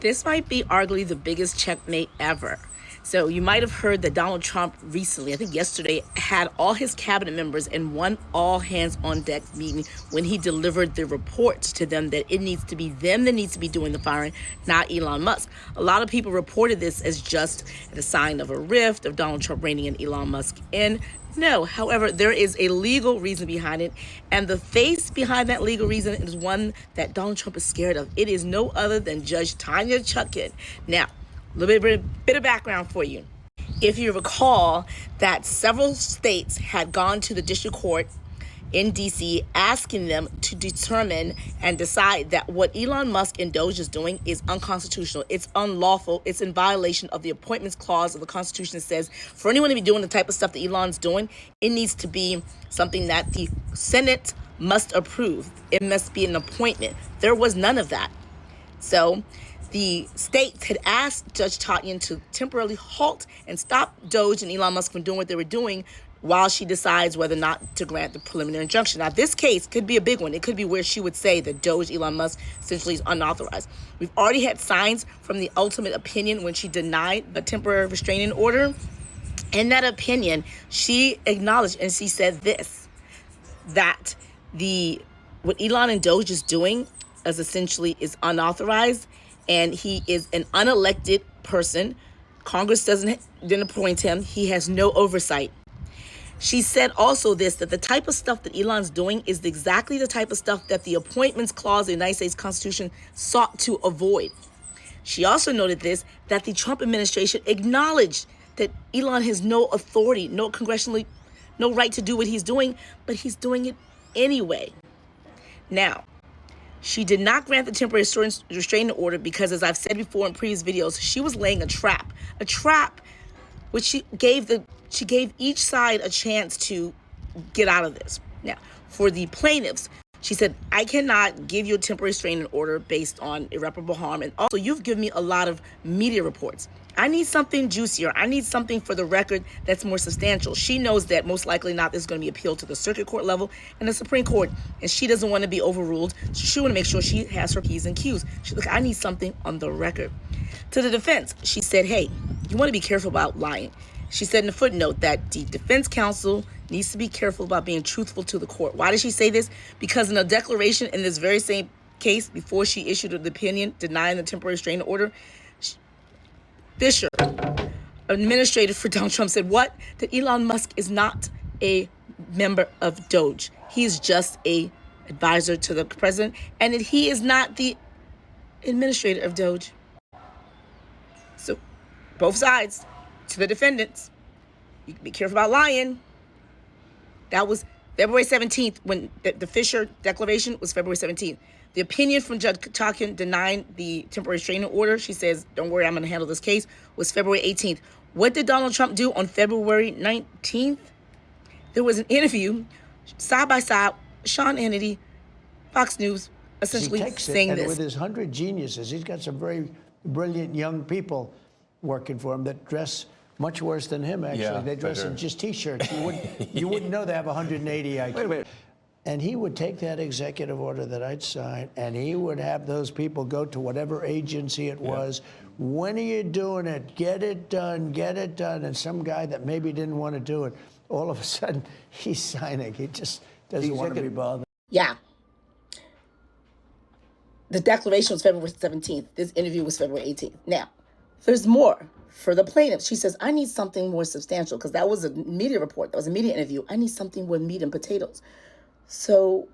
This might be arguably the biggest checkmate ever. So you might have heard that Donald Trump recently, I think yesterday, had all his cabinet members in one all-hands-on-deck meeting when he delivered the reports to them that it needs to be them that needs to be doing the firing, not Elon Musk. A lot of people reported this as just the sign of a rift, of Donald Trump reining in Elon Musk in. No, however, there is a legal reason behind it, and the face behind that legal reason is one that Donald Trump is scared of. It is no other than Judge Tanya Chutkan. Now, a little bit of background for you. If you recall that several states had gone to the district court in D.C. asking them to determine and decide that what Elon Musk and Doge is doing is unconstitutional. It's unlawful. It's in violation of the appointments clause of the Constitution that says for anyone to be doing the type of stuff that Elon's doing, it needs to be something that the Senate must approve. It must be an appointment. There was none of that. So the states had asked Judge Tanya to temporarily halt and stop Doge and Elon Musk from doing what they were doing while she decides whether or not to grant the preliminary injunction. Now, this case could be a big one. It could be where she would say that Doge, Elon Musk, essentially is unauthorized. We've already had signs from the ultimate opinion when she denied a temporary restraining order. In that opinion, she acknowledged and she said this, that what Elon and Doge is doing is essentially is unauthorized, and he is an unelected person. Congress didn't appoint him. He has no oversight. She said also this, that the type of stuff that Elon's doing is exactly the type of stuff that the appointments clause of the United States Constitution sought to avoid. She also noted this, that the Trump administration acknowledged that Elon has no authority, no right to do what he's doing, but he's doing it anyway. Now, she did not grant the temporary restraining order because, as I've said before in previous videos, she was laying a trap which she gave each side a chance to get out of this. Now, for the plaintiffs, she said, I cannot give you a temporary restraining order based on irreparable harm. And also, you've given me a lot of media reports. I need something juicier. I need something for the record that's more substantial. She knows that most likely not this is going to be appealed to the circuit court level and the Supreme Court, and she doesn't want to be overruled. So she want to make sure she has her P's and Q's. She's like, I need something on the record. To the defense, she said, hey, you want to be careful about lying. She said in a footnote that the defense counsel needs to be careful about being truthful to the court. Why did she say this? Because in a declaration in this very same case, before she issued an opinion denying the temporary restraining order, Fisher, administrator for Donald Trump, said what? That Elon Musk is not a member of Doge. He's just a advisor to the president, and that he is not the administrator of Doge. So both sides, to the defendants, you can be careful about lying. That was February 17th when the Fisher declaration was February 17th. The opinion from Judge Chutkan denying the temporary restraining order, she says, don't worry, I'm going to handle this case, was February 18th. What did Donald Trump do on February 19th? There was an interview, side by side, Sean Hannity, Fox News, essentially saying this. With his 100 geniuses, he's got some very brilliant young people working for him that dress much worse than him, actually. Yeah, they dress in just T-shirts. You wouldn't know they have 180 IQ. Wait. And he would take that executive order that I'd sign, and he would have those people go to whatever agency it was. When are you doing it? Get it done, get it done. And some guy that maybe didn't want to do it, all of a sudden, he's signing. He just doesn't want to be bothered. Yeah. The declaration was February 17th. This interview was February 18th. Now, there's more. For the plaintiff, she says, I need something more substantial, because that was a media report. That was a media interview. I need something with meat and potatoes. So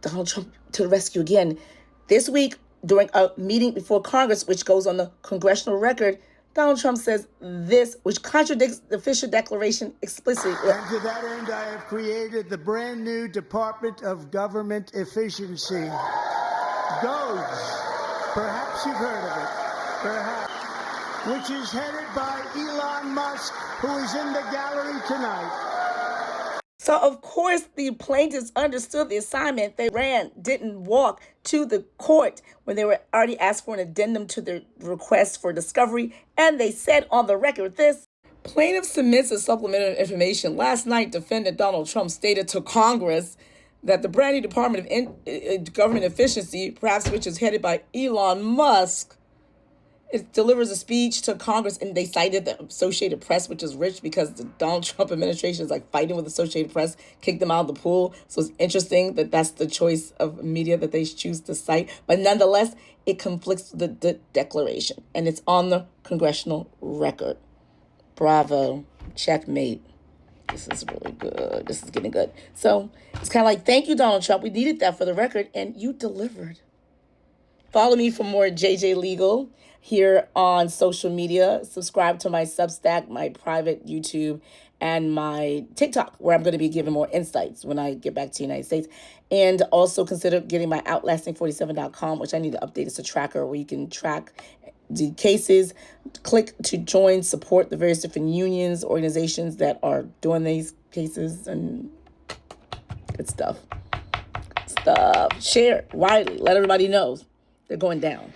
Donald Trump to the rescue again. This week, during a meeting before Congress, which goes on the congressional record, Donald Trump says this, which contradicts the Fisher Declaration explicitly. And to that end, I have created the brand new Department of Government Efficiency. DOGE. Perhaps you've heard of it. Perhaps. Which is headed by Elon Musk, who is in the gallery tonight. So, of course, the plaintiffs understood the assignment. They didn't walk to the court when they were already asked for an addendum to their request for discovery. And they said on the record this. Plaintiff submits a supplementary information. Last night, defendant Donald Trump stated to Congress that the brand new Department of Government Efficiency, perhaps which is headed by Elon Musk, it delivers a speech to Congress, and they cited the Associated Press, which is rich because the Donald Trump administration is like fighting with the Associated Press, kicked them out of the pool. So it's interesting that that's the choice of media that they choose to cite. But nonetheless, it conflicts with the Declaration, and it's on the congressional record. Bravo. Checkmate. This is really good. This is getting good. So it's kind of like, thank you, Donald Trump. We needed that for the record, and you delivered. Follow me for more JJ Legal here on social media. Subscribe to my Substack, my private YouTube, and my TikTok, where I'm going to be giving more insights when I get back to the United States. And also consider getting my outlasting47.com, which I need to update. It's a tracker where you can track the cases. Click to join, support the various different unions, organizations that are doing these cases, and good stuff. Share widely. Let everybody know they're going down.